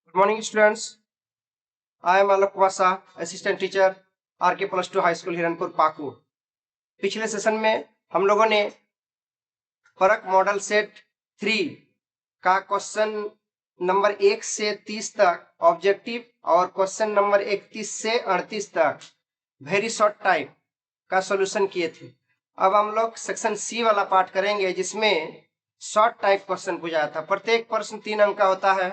Good morning, students. I am Alok Wasa, assistant teacher, RK Plus 2 High School, Hiranpur Pakur. पिछले session में हम लोगों ने फर्क मॉडल सेट 3 का क्वेश्चन नंबर 1 से 30 तक ऑब्जेक्टिव और क्वेश्चन नंबर 31 से 38 तक वेरी शॉर्ट टाइप का सॉल्यूशन किए थे। अब हम लोग सेक्शन सी वाला पार्ट करेंगे, जिसमें शॉर्ट टाइप क्वेश्चन पूछा था। प्रत्येक प्रश्न 3 अंक का होता है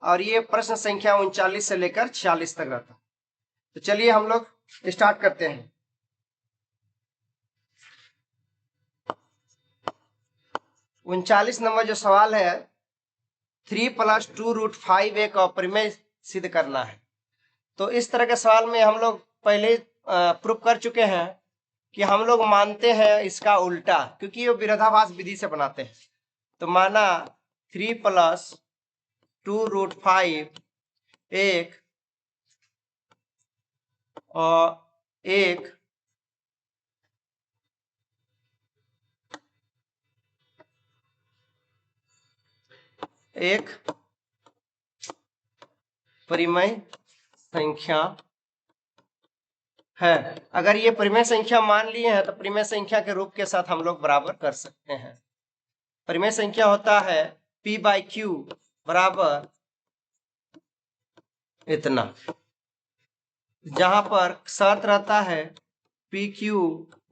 और ये प्रश्न संख्या 39 से लेकर 46 तक रहता है। तो चलिए हम लोग स्टार्ट करते हैं। उनचालीस नंबर जो सवाल है, 3 + 2√5 एक अपरिमेय सिद्ध करना है। तो इस तरह के सवाल में हम लोग पहले प्रूफ कर चुके हैं कि हम लोग मानते हैं इसका उल्टा, क्योंकि ये विरोधाभास विधि से बनाते हैं। तो माना 3 + 2√5 एक और एक परिमेय संख्या है। अगर ये परिमेय संख्या मान लिए हैं तो परिमेय संख्या के रूप के साथ हम लोग बराबर कर सकते हैं। परिमेय संख्या होता है P/Q बराबर इतना, जहां पर शर्त रहता है PQ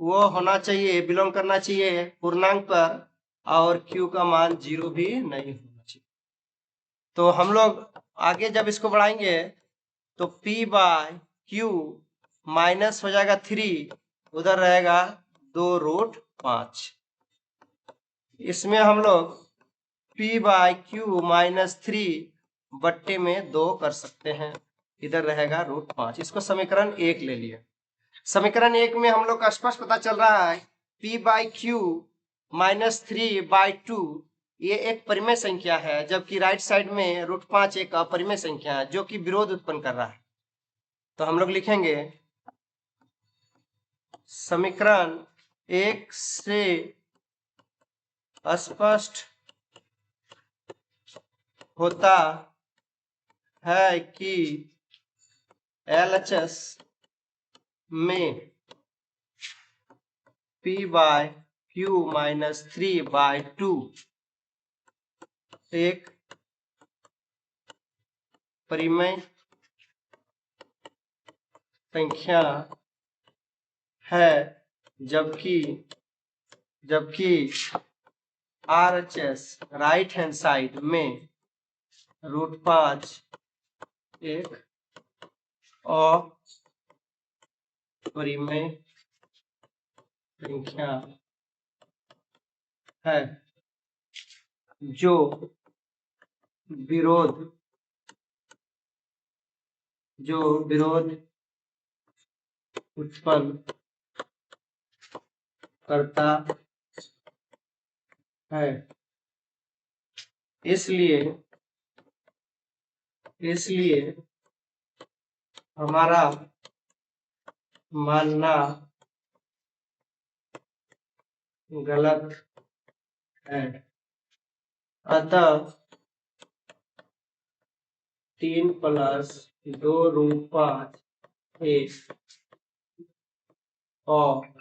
वो होना चाहिए, बिलोंग करना चाहिए पूर्णांक पर, और Q का मान 0 भी नहीं होना चाहिए। तो हम लोग आगे जब इसको बढ़ाएंगे तो P/Q माइनस हो जाएगा 3, उधर रहेगा 2√5। इसमें हम लोग P/Q माइनस 3 बट्टे में 2 कर सकते हैं, इधर रहेगा √5। इसको समीकरण 1 ले लिया। समीकरण 1 में हम लोग का स्पष्ट पता चल रहा है P/Q माइनस 3/2 ये एक परिमेय संख्या है, जबकि राइट साइड में √5 एक अपरिमेय संख्या है जो कि विरोध उत्पन्न कर रहा है। तो हम लोग लिखेंगे समीकरण 1 से स्पष्ट होता है कि LHS में P/Q माइनस 3/2 एक परिमेय संख्या है, जबकि RHS राइट हैंड साइड में √5 एक अपरिमेय संख्या है जो विरोध उत्पन्न करता है। इसलिए हमारा मानना गलत है। अतः 3 + 2√5 एक और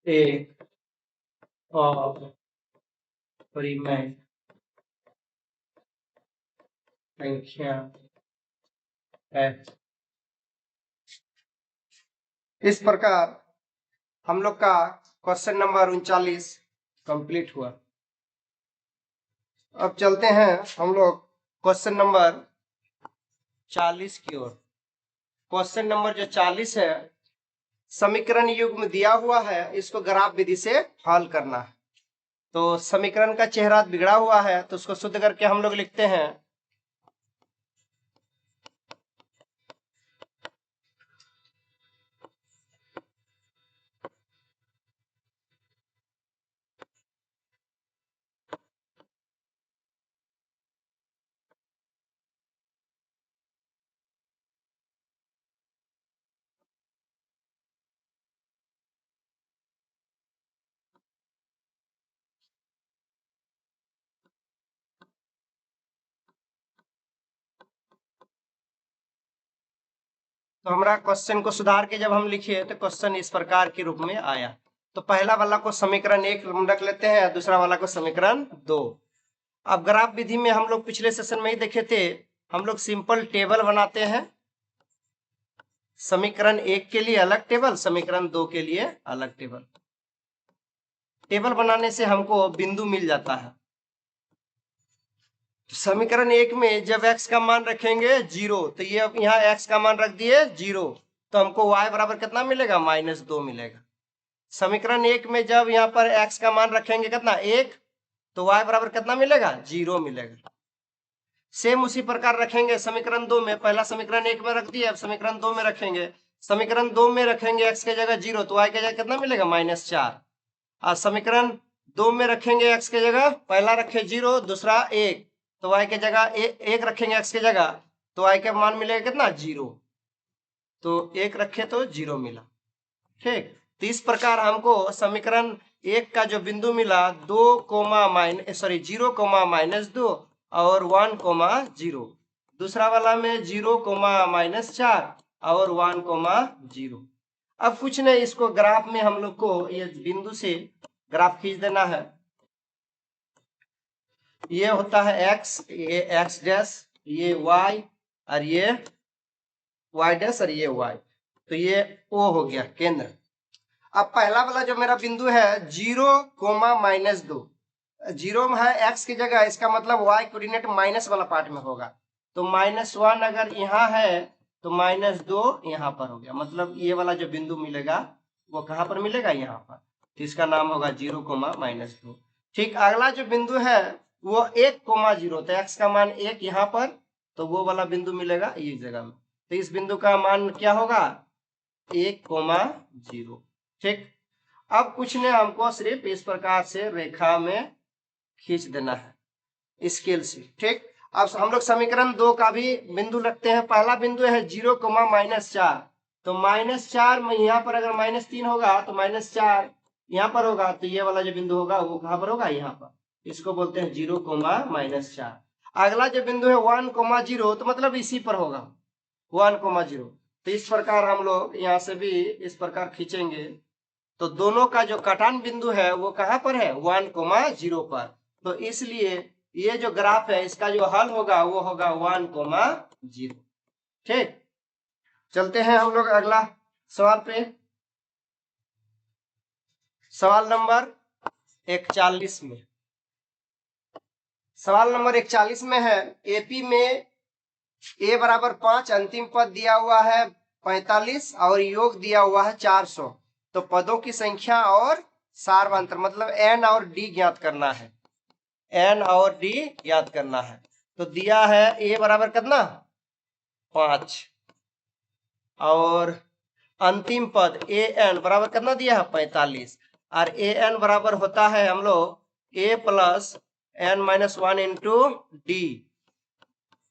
एक और परिमेय संख्या है। इस प्रकार हम लोग का क्वेश्चन नंबर 39 कंप्लीट हुआ। अब चलते हैं हम लोग क्वेश्चन नंबर 40 की ओर। क्वेश्चन नंबर जो 40 है, समीकरण युग्म दिया हुआ है, इसको ग्राफ विधि से हल करना है। तो समीकरण का चेहरा बिगड़ा हुआ है, तो उसको शुद्ध करके हम लोग लिखते हैं तो हमारा क्वेश्चन को सुधार के जब हम लिखे तो क्वेश्चन इस प्रकार के रूप में आया। तो पहला वाला को समीकरण 1 हम रख लेते हैं, दूसरा वाला को समीकरण 2। अब ग्राफ विधि में हम लोग पिछले सेशन में ही देखे थे, हम लोग सिंपल टेबल बनाते हैं, समीकरण 1 के लिए अलग टेबल, समीकरण 2 के लिए अलग टेबल। टेबल बनाने से हमको बिंदु मिल जाता है। समीकरण 1 में जब x का मान रखेंगे 0, तो ये अब यहाँ x का मान रख दिए 0, तो हमको y बराबर कितना मिलेगा, -2 मिलेगा। समीकरण 1 में जब यहाँ पर x का मान रखेंगे कितना 1, तो y बराबर कितना मिलेगा, 0 मिलेगा। सेम उसी प्रकार रखेंगे समीकरण 2 में, पहला समीकरण 1 में रख दिया, अब समीकरण 2 में रखेंगे। समीकरण 2 में रखेंगे x के जगह 0, तो y के जगह कितना मिलेगा, -4। और समीकरण 2 में रखेंगे x के जगह, पहला रखे 0, दूसरा 1, तो y के जगह 1 रखेंगे x के जगह, तो y का मान मिलेगा कितना, 0। तो 1 रखे तो 0 मिला। ठीक, तो इस प्रकार हमको समीकरण 1 का जो बिंदु मिला 0, -2 और 1, 0। दूसरा वाला में 0, -4 और 1, 0। अब कुछ नहीं, इसको ग्राफ में हम लोग को ये बिंदु से ग्राफ खींच देना है। ये होता है x, ये x डैश, ये y और ये y डैश और ये y, तो ये O हो गया केंद्र। अब पहला वाला जो मेरा बिंदु है 0, -2, 0 है x की जगह, इसका मतलब y कोऑर्डिनेट माइनस वाला पार्ट में होगा, तो -1 अगर यहाँ है तो -2 यहाँ पर हो गया, मतलब ये वाला जो बिंदु मिलेगा वो कहाँ पर मिलेगा, यहाँ पर, तो इसका नाम होगा 0, -2। ठीक, अगला जो बिंदु है वो 1, 0, तो x का मान 1 यहाँ पर, तो वो वाला बिंदु मिलेगा इस जगह में, तो इस बिंदु का मान क्या होगा, 1, 0। ठीक, अब कुछ ने हमको सिर्फ इस प्रकार से रेखा में खींच देना है स्केल से। ठीक, अब हम लोग समीकरण 2 का भी बिंदु रखते हैं। पहला बिंदु है 0, -4, तो -4 में यहाँ पर अगर -3 होगा तो -4 यहाँ पर होगा, तो ये वाला जो बिंदु होगा वो कहाँ पर होगा, यहाँ पर, इसको बोलते हैं 0, -4। अगला जो बिंदु है 1, 0, तो मतलब इसी पर होगा 1, 0। तो इस प्रकार हम लोग यहाँ से भी इस प्रकार खींचेंगे, तो दोनों का जो कटान बिंदु है वो कहाँ पर है, 1, 0 पर। तो इसलिए ये जो ग्राफ है इसका जो हल होगा वो होगा 1, 0। ठीक, चलते हैं हम लोग अगला सवाल पे। सवाल नंबर 41 में, सवाल नंबर 41 में है, एपी में a बराबर 5, अंतिम पद दिया हुआ है 45 और योग दिया हुआ है 400, तो पदों की संख्या और सारवांतर मतलब n और d ज्ञात करना है, n और d ज्ञात करना है। तो दिया है a बराबर कितना, 5, और अंतिम पद an बराबर कितना दिया है, 45, और an बराबर होता है हम लोग a plus n-1 into D.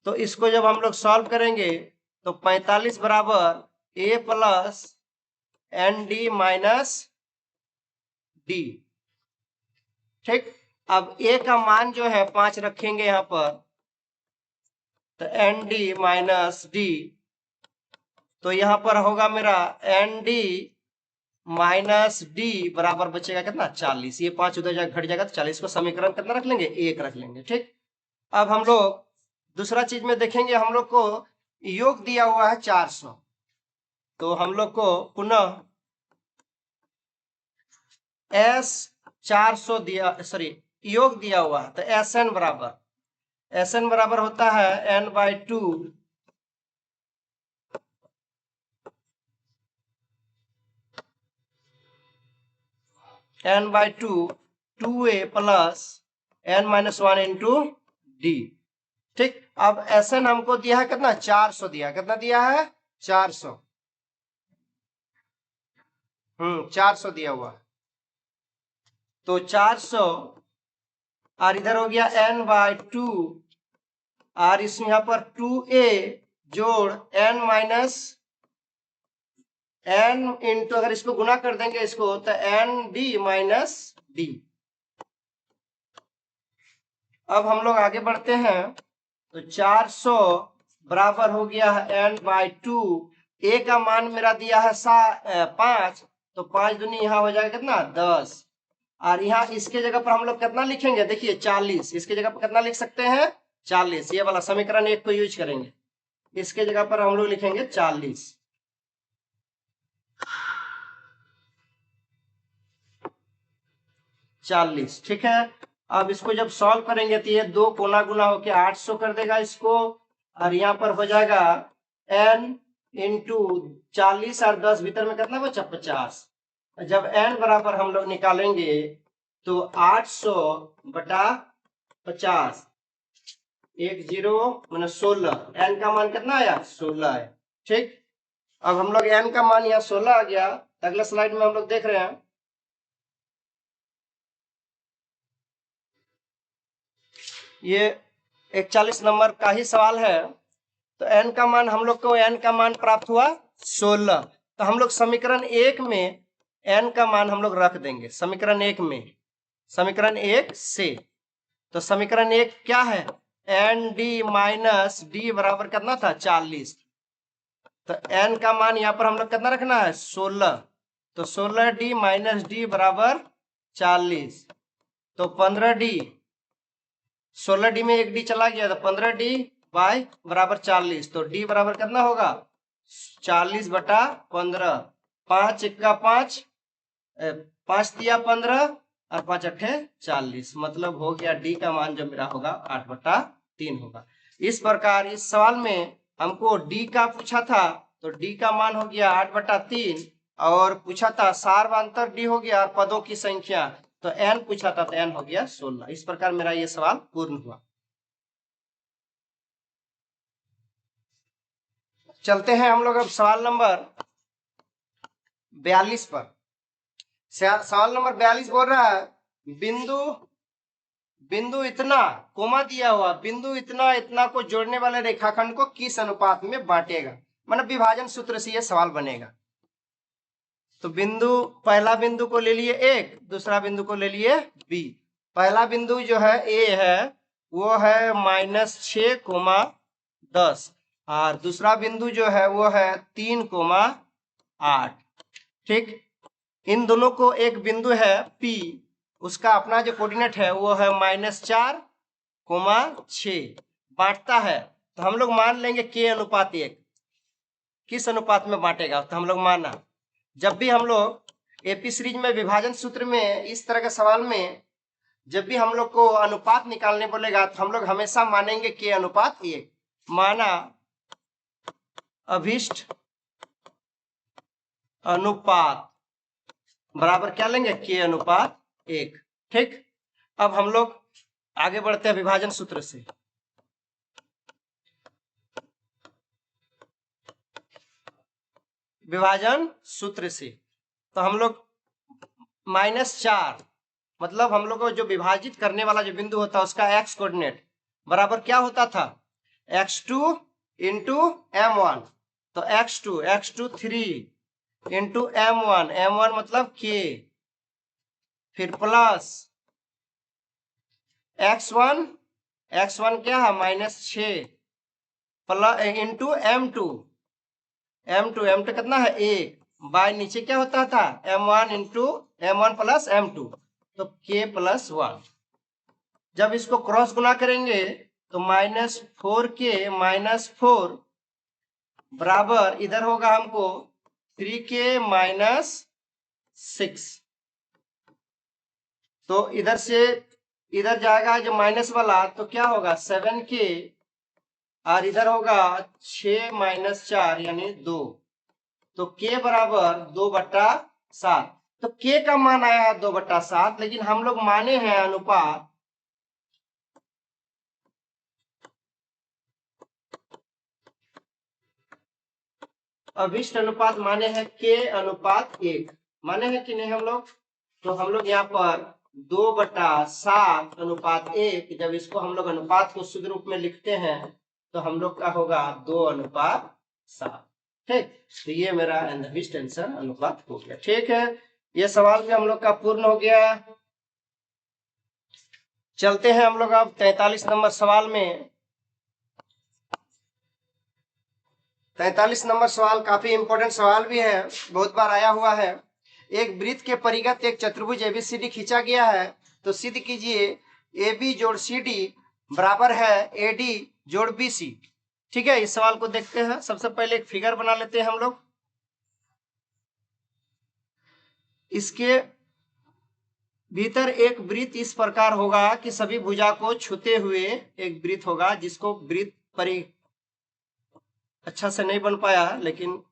तो इसको जब हम लोग सॉल्व करेंगे तो 45 बराबर a plus n d minus d. ठीक, अब a का मान जो है 5 रखेंगे यहाँ पर, तो एन डी माइनस डी, तो यहाँ पर होगा मेरा एन डी माइनस डी बराबर बचेगा कितना, 40। ये 5 उधर घट जाएगा तो 40 को समीकरण कितना रख लेंगे, 1 रख लेंगे। ठीक, अब हम लोग दूसरा चीज में देखेंगे, हम लोग को योग दिया हुआ है 400, तो हम लोग को पुनः S 400 दिया, सॉरी योग दिया हुआ है, तो SN बराबर होता है n/2 2a plus n-1 into D. ठीक, अब SN हमको दिया है कितना, 400 दिया, कितना दिया है, 400, 400 दिया हुआ, तो 400 और इधर हो गया n/2 और इसमें यहाँ पर 2a जोड़ n माइनस n इंटू, अगर इसको गुना कर देंगे इसको, तो n डी माइनस डी। अब हम लोग आगे बढ़ते हैं, तो 400 बराबर हो गया है n/2 ए का मान मेरा दिया है 5, तो 5 दूनी यहाँ हो जाएगा कितना 10, और यहाँ इसके जगह पर हम लोग कितना लिखेंगे, देखिए 40, इसके जगह पर कितना लिख सकते हैं 40, ये वाला समीकरण 1 को यूज करेंगे, इसके जगह पर हम लोग लिखेंगे 40। ठीक है। अब इसको जब सॉल्व करेंगे तो ये 2 कोना गुना होके 800 कर देगा इसको, और यहाँ पर हो जाएगा n इंटू 40 और 10 भीतर में कितना बचा 50। जब n बराबर हम लोग निकालेंगे तो 800 बटा 50, 10 मैंने 16, n का मान कितना आया 16 है। ठीक, अब हम लोग n का मान यहाँ 16 आ गया। अगले स्लाइड में हम लोग देख रहे हैं, ये 41 नंबर का ही सवाल है। तो n का मान हम लोग को n का मान प्राप्त हुआ 16, तो हम लोग समीकरण 1 में n का मान हम लोग रख देंगे समीकरण 1 में, समीकरण 1 से। तो समीकरण 1 क्या है, एन डी माइनस डी बराबर कितना था 40, तो n का मान यहाँ पर हम लोग कितना रखना है 16, तो 16d माइनस डी बराबर 40, तो 15d, 16d में एक डी चला गया तो 15d बाय बराबर 40, तो d बराबर कितना होगा 40 बटा 15, 5 एक्का 5, 5 दिया 15 और 5 अट्ठे 40, मतलब हो गया d का मान जो मेरा होगा 8/3 होगा। इस प्रकार इस सवाल में हमको d का पूछा था, तो d का मान हो गया 8/3, और पूछा था सार्वंतर d हो गया और पदों की संख्या, तो n पूछा था तो n हो गया 16। इस प्रकार मेरा ये सवाल पूर्ण हुआ। चलते हैं हम लोग अब सवाल नंबर 42 पर। सवाल नंबर 42 बोल रहा है बिंदु इतना कोमा दिया हुआ बिंदु इतना इतना को जोड़ने वाले रेखाखंड को किस अनुपात में बांटेगा, मतलब विभाजन सूत्र से यह सवाल बनेगा। तो पहला बिंदु को ले लिए 1, दूसरा बिंदु को ले लिए b। पहला बिंदु जो है a है वो है -6,10, और दूसरा बिंदु जो है वो है 3,8। ठीक, इन दोनों को एक बिंदु है P, उसका अपना जो कोऑर्डिनेट है वो है -4,6 बांटता है, तो हम लोग मान लेंगे k/1 किस अनुपात में बांटेगा। तो हम लोग माना जब भी हम लोग एपी सीरीज में विभाजन सूत्र में इस तरह के सवाल में जब भी हम लोग को अनुपात निकालने बोलेगा तो हम लोग हमेशा मानेंगे k/1। माना अभिष्ट अनुपात बराबर क्या लेंगे k/1। ठीक, अब हम लोग आगे बढ़ते हैं विभाजन सूत्र से। विभाजन सूत्र से तो हम लोग -4 मतलब हम लोग को जो विभाजित करने वाला जो बिंदु होता है उसका x कोऑर्डिनेट बराबर क्या होता था x2 इंटू m1, तो x2 3 इंटू m1 मतलब k, फिर प्लस x1 क्या है -6 प्लस इंटू m2 कितना है 1, बाय नीचे क्या होता था m1 into m1 plus m2, तो k+1। जब इसको क्रॉस गुना करेंगे तो -4k -4 बराबर इधर होगा हमको 3k -6, तो इधर से इधर जाएगा जो माइनस वाला तो क्या होगा 7k, और इधर होगा 6 - 4 यानी 2, तो k बराबर 2/7। तो k का मान आया है 2/7, लेकिन हम लोग माने हैं अनुपात अभिष्ट अनुपात माने हैं k/1 माने हैं कि नहीं हम लोग। तो हम लोग यहाँ पर 2/7/1, जब इसको हम लोग अनुपात को शुद्ध रूप में लिखते हैं तो हम लोग का होगा 2/7। ठीक, तो ये मेरा अभिष्ट आंसर अनुपात हो गया। ठीक है, ये सवाल भी हम लोग का पूर्ण हो गया। चलते हैं हम लोग अब 43 नंबर सवाल में। 43 नंबर सवाल काफी इंपॉर्टेंट सवाल भी है, बहुत बार आया हुआ है। एक वृत्त के परिगत एक चतुर्भुज एबीसीडी खींचा गया है, तो सिद्ध कीजिए ए बी जोड़ सी डी बराबर है ए डी जोड़ बी सी। ठीक है, इस सवाल को देखते हैं। सबसे पहले एक फिगर बना लेते हैं हम लोग। इसके भीतर एक वृत्त इस प्रकार होगा कि सभी भुजा को छूते हुए एक वृत्त होगा, जिसको वृत्त परि अच्छा से नहीं बन पाया, लेकिन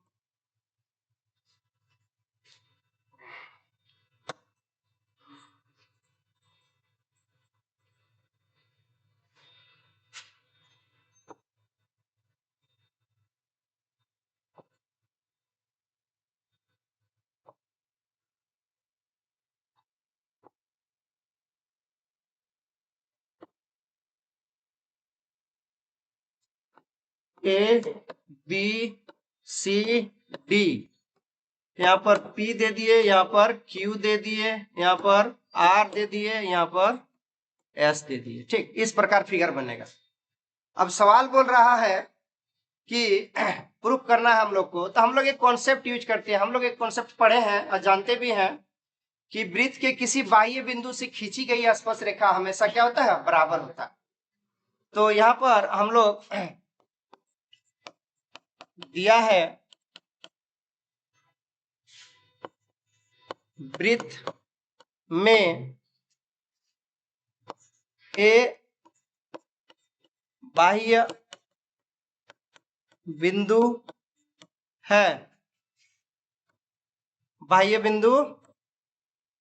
ए बी सी डी, यहाँ पर P दे दिए, यहाँ पर Q दे दिए, यहाँ पर R दे दिए, यहाँ पर S दे दिए। ठीक, इस प्रकार फिगर बनेगा। अब सवाल बोल रहा है कि प्रूफ करना है हम लोग को, तो हम लोग एक कॉन्सेप्ट यूज करते हैं। हम लोग एक कॉन्सेप्ट पढ़े हैं और जानते भी हैं कि वृत्त के किसी बाह्य बिंदु से खींची गई स्पर्श रेखा हमेशा क्या होता है, बराबर होता है। तो यहाँ पर हम लोग दिया है वृत्त में ए बाह्य बिंदु है, बाह्य बिंदु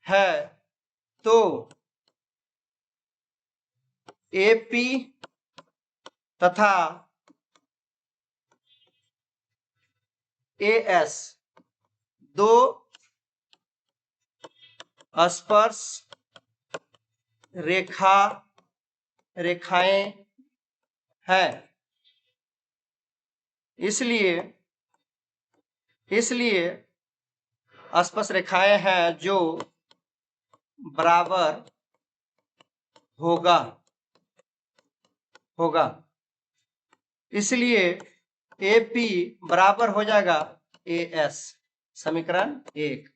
है, तो AP तथा AS दो स्पर्श रेखाएं हैं। इसलिए स्पर्श रेखाएं हैं जो बराबर होगा। इसलिए AP बराबर हो जाएगा AS, समीकरण 1।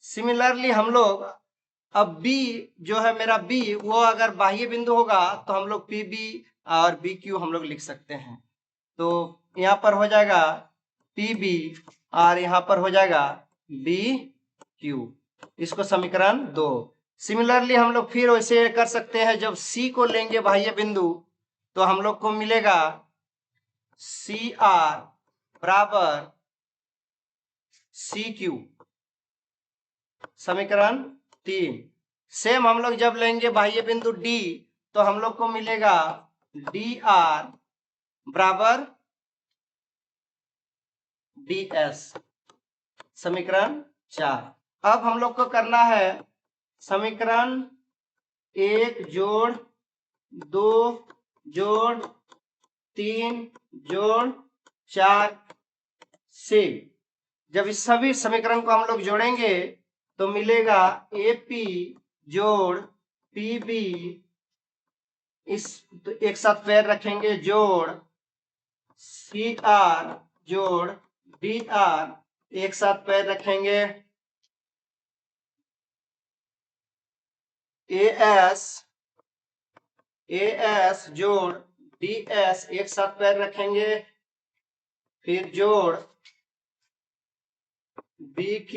सिमिलरली हम लोग अब B जो है मेरा B, वो अगर बाह्य बिंदु होगा तो हम लोग PB और BQ हम लोग लिख सकते हैं। तो यहाँ पर हो जाएगा PB और यहाँ पर हो जाएगा BQ, इसको समीकरण 2। सिमिलरली हम लोग फिर वैसे कर सकते हैं, जब C को लेंगे बाह्य बिंदु तो हम लोग को मिलेगा CR बराबर CQ, समीकरण 3। सेम हम लोग जब लेंगे बाह्य बिंदु D तो हम लोग को मिलेगा DR बराबर DS, समीकरण 4। अब हम लोग को करना है समीकरण 1 जोड़ 2 जोड़ 3 जोड़ 4 से जब इस सभी समीकरण को हम लोग जोड़ेंगे तो मिलेगा AP जोड़ PB, इस तो एक साथ पैर रखेंगे, जोड़ CR जोड़ DR, एक साथ पैर रखेंगे, AS जोड़ DS, एक साथ पैर रखेंगे, फिर जोड़ BQ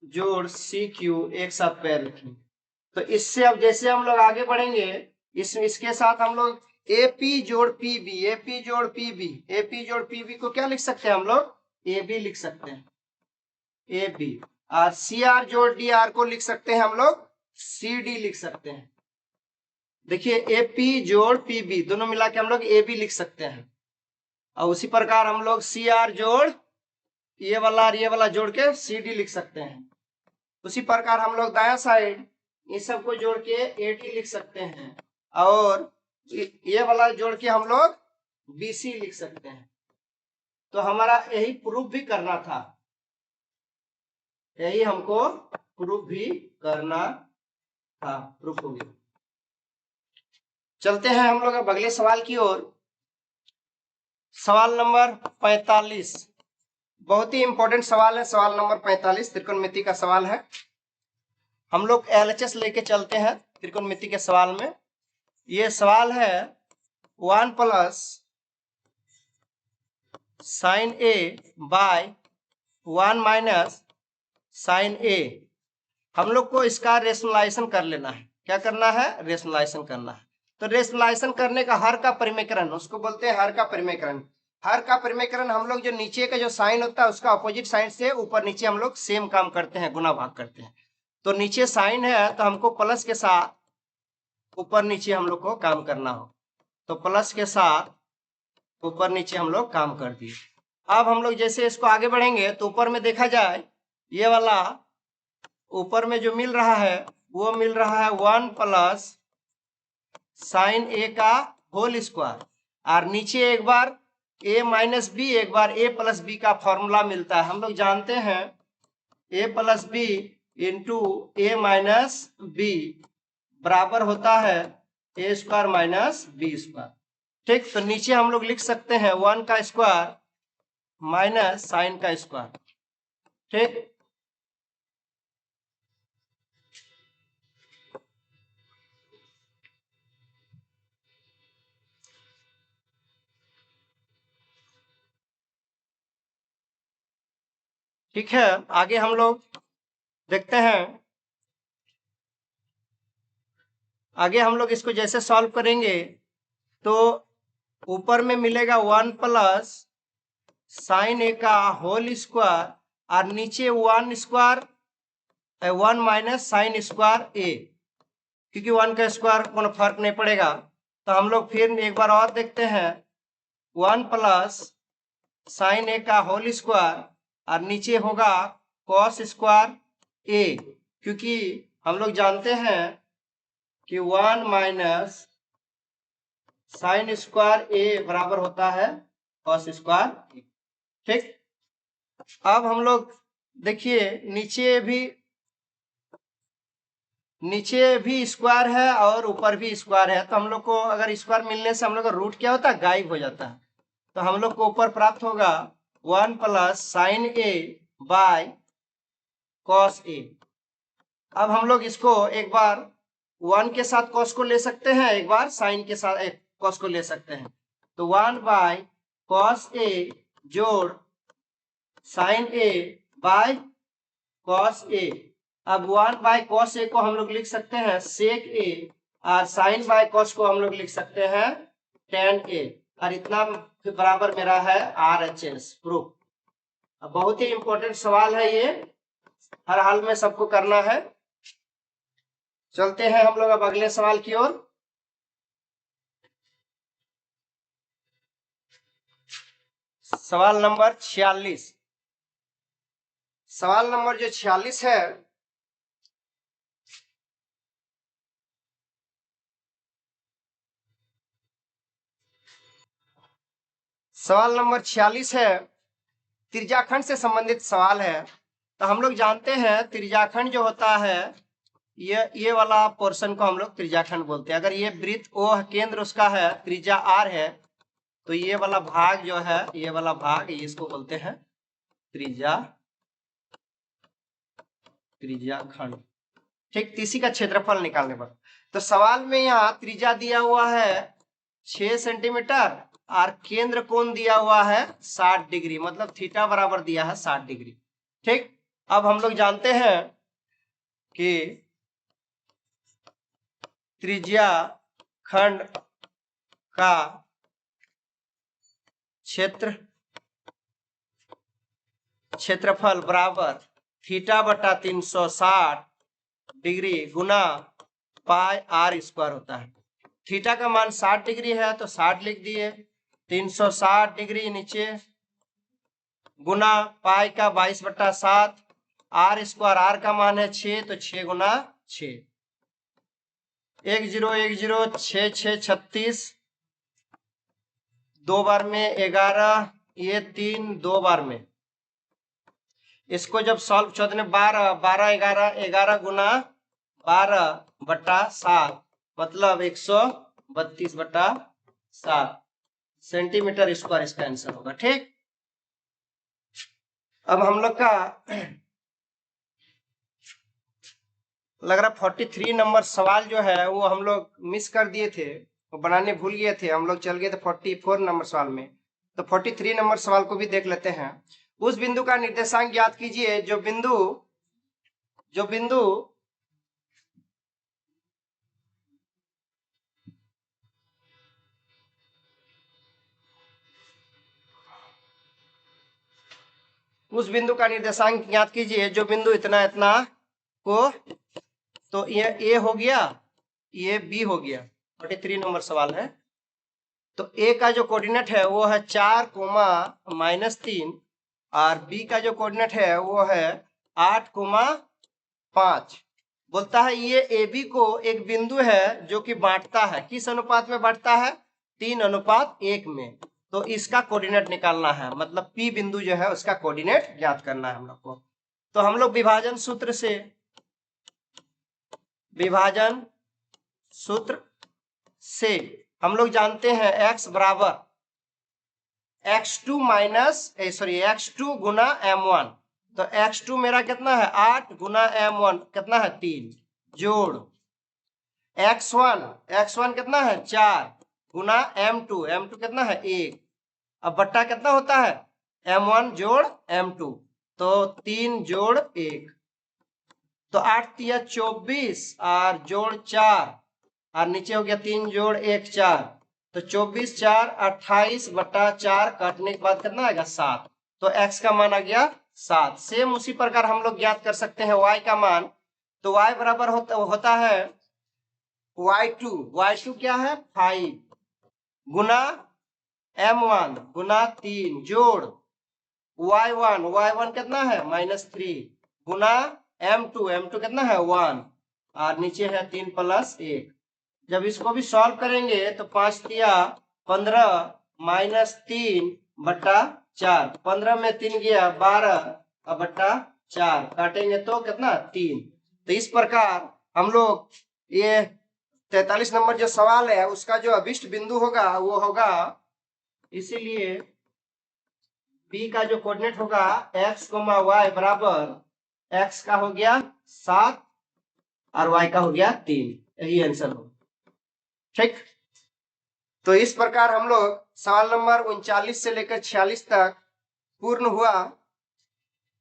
जोड़ CQ, एक साथ पैर रखेंगे। तो इससे अब जैसे हम लोग आगे बढ़ेंगे, इसके साथ हम लोग AP जोड़ PB को क्या लिख सकते हैं हम लोग, AB लिख सकते हैं, AB। और CR जोड़ DR को लिख सकते हैं हम लोग CD लिख सकते हैं। देखिए AP जोड़ PB दोनों मिला के हम लोग AB लिख सकते हैं, और उसी प्रकार हम लोग CR जोड़ ये वाला और ये वाला जोड़ के CD लिख सकते हैं। उसी प्रकार हम लोग दाया साइड ये सब को जोड़ के AD लिख सकते हैं, और ये वाला जोड़ के हम लोग BC लिख सकते हैं। तो हमारा यही प्रूफ भी करना था, यही हमको प्रूफ भी करना था। प्रूफ हो गया। चलते हैं हम लोग अब अगले सवाल की ओर। सवाल नंबर 45 बहुत ही इंपॉर्टेंट सवाल है। सवाल नंबर 45 त्रिकोणमिति का सवाल है। हम लोग LHS लेके चलते हैं त्रिकोणमिति के सवाल में। ये सवाल है 1 plus sine A bye 1 minus sign ए। हम लोग को इसका रेशनलाइजेशन कर लेना है। क्या करना है? रेशनलाइजेशन करना है। तो रेशनलाइजेशन करने का हर का परिमेयकरण, उसको बोलते हैं हर का परिमेयकरण। हर का परिमेयकरण हम लोग जो नीचे का जो साइन होता है उसका अपोजिट साइन से ऊपर नीचे हम लोग सेम काम करते हैं, गुना भाग करते हैं। तो नीचे साइन है तो हमको प्लस के साथ ऊपर नीचे हम लोग को काम करना हो, तो प्लस के साथ ऊपर नीचे हम लोग काम कर दिए। अब हम लोग जैसे इसको आगे बढ़ेंगे तो ऊपर में देखा जाए ये वाला ऊपर में जो मिल रहा है वो मिल रहा है 1 प्लस साइन ए का होल स्क्वायर, और नीचे एक बार ए माइनस बी एक बार ए प्लस बी का फॉर्मूला मिलता है। हम लोग जानते हैं ए प्लस बी इंटू ए माइनस बी बराबर होता है ए स्क्वायर माइनस बी स्क्वायर। ठीक, तो नीचे हम लोग लिख सकते हैं 1 का स्क्वायर माइनस साइन का स्क्वायर। ठीक, ठीक है। आगे हम लोग देखते हैं। आगे हम लोग इसको जैसे सॉल्व करेंगे तो ऊपर में मिलेगा 1 प्लस साइन ए का होल स्क्वायर और नीचे 1 स्क्वायर 1 माइनस साइन स्क्वायर ए, क्योंकि 1 का स्क्वायर कोनो फर्क नहीं पड़ेगा। तो हम लोग फिर एक बार और देखते हैं 1 प्लस साइन ए का होल स्क्वायर और नीचे होगा कॉस स्क्वायर ए, क्योंकि हम लोग जानते हैं कि 1 माइनस साइन स्क्वायर ए बराबर होता है कॉस स्क्वायर। ठीक, अब हम लोग देखिए नीचे भी स्क्वायर है और ऊपर भी स्क्वायर है, तो हम लोग को अगर स्क्वायर मिलने से हम लोग का रूट क्या होता है? गायब हो जाता है। तो हम लोग को ऊपर प्राप्त होगा 1 plus sine A by cos A. अब हम लोग इसको एक बार 1 के साथ कॉस को ले सकते हैं, एक बार साइन के साथ कॉस को ले सकते हैं। तो 1 बाय कॉस ए जोड़ sign A by cos A. अब 1 बाय कॉस ए को हम लोग लिख सकते हैं सेक ए, और साइन बाय कॉस को हम लोग लिख सकते हैं टेन ए, और इतना बराबर मेरा है RHS प्रूफ। अब बहुत ही इंपॉर्टेंट सवाल है ये, हर हाल में सबको करना है। चलते हैं हम लोग अब अगले सवाल की ओर। सवाल नंबर 46। सवाल नंबर जो 46 है सवाल नंबर 46 है, त्रिज्याखंड से संबंधित सवाल है। तो हम लोग जानते हैं त्रिज्याखंड जो होता है ये वाला पोर्शन को हम लोग त्रिज्याखंड बोलते हैं। अगर ये वृत्त ओ केंद्र उसका है, त्रिज्या r है, तो ये वाला भाग जो है ये वाला भाग इसको बोलते हैं त्रिज्याखंड। ठीक, इसी का क्षेत्रफल निकालने पर। तो सवाल में यहाँ त्रिज्या दिया हुआ है 6 सेंटीमीटर और केंद्र कोण दिया हुआ है 60 डिग्री, मतलब थीटा बराबर दिया है 60 डिग्री। ठीक, अब हम लोग जानते हैं कि त्रिज्याखंड का क्षेत्रफल बराबर थीटा बटा 360 डिग्री गुना पाई r स्क्वायर होता है। थीटा का मान 60 डिग्री है तो 60 लिख दिए, 360 डिग्री नीचे गुना पाई का 22/7, r स्क्वायर r का मान है 6 तो 6 गुना 6, 1 0 1 0 6 6 36, 2 बार में 11, ये 3 2 बार में। इसको जब सॉल्व 14 12 12 11 11 गुना 12/7 मतलब 132/7, सेंटीमीटर स्क्वायर इसका आंसर होगा। ठीक, अब हम लोग का लग रहा 43 नंबर सवाल जो है वो हम लोग मिस कर दिए थे, वो बनाने भूल गए थे, हम लोग चल गए थे 44 नंबर सवाल में। तो 43 नंबर सवाल को भी देख लेते हैं। उस बिंदु का निर्देशांक ज्ञात कीजिए जो बिंदु उस बिंदु का निर्देशांक ज्ञात कीजिए जो बिंदु इतना इतना को, तो ये ए हो गया, ये बी हो गया। 43 नंबर सवाल है। तो ए का जो कोऑर्डिनेट है वो है 4, -3 और बी का जो कोऑर्डिनेट है वो है 8, 5। बोलता है ये ए बी को एक बिंदु है जो कि बांटता है, किस अनुपात में बांटता है? 3:1 में। तो इसका कोऑर्डिनेट निकालना है, मतलब पी बिंदु जो है उसका कोऑर्डिनेट ज्ञात करना है हम लोग को। तो हम लोग विभाजन सूत्र से हम लोग जानते हैं x बराबर x2 गुना m1। तो x2 मेरा कितना है? 8 गुना m1 कितना है? 3 जोड़ x1 कितना है? 4 गुना m2 कितना है? 1। अब बट्टा कितना होता है? m1 जोड़ m2, तो 3 जोड़ 1। तो 8 तिया 24 और जोड़ 4 और नीचे हो गया 3 जोड़ 1 4। तो 24 4 28/4 काटने के बाद कितना आएगा? 7। तो x का मान आ गया 7। सेम उसी प्रकार हम लोग ज्ञात कर सकते हैं y का मान। तो y बराबर होता है y2 क्या है? 5 गुना m1 गुना 3 जोड़ y1 कितना है? -3 गुना m2 कितना है? 1 और नीचे है 3 + 1। जब इसको भी सॉल्व करेंगे तो 5 तिया 15 -3/4, 15 में 3 गया 12/4, काटेंगे तो कितना? 3। तो इस प्रकार हम लोग ये 43 नंबर जो सवाल है उसका जो अभिष्ट बिंदु होगा वो होगा, इसीलिए P का जो कोऑर्डिनेट होगा x, y बराबर x का हो गया 7 और y का हो गया 3। यही आंसर होगा। ठीक, तो इस प्रकार हम लोग सवाल नंबर 39 से लेकर 46 तक पूर्ण हुआ।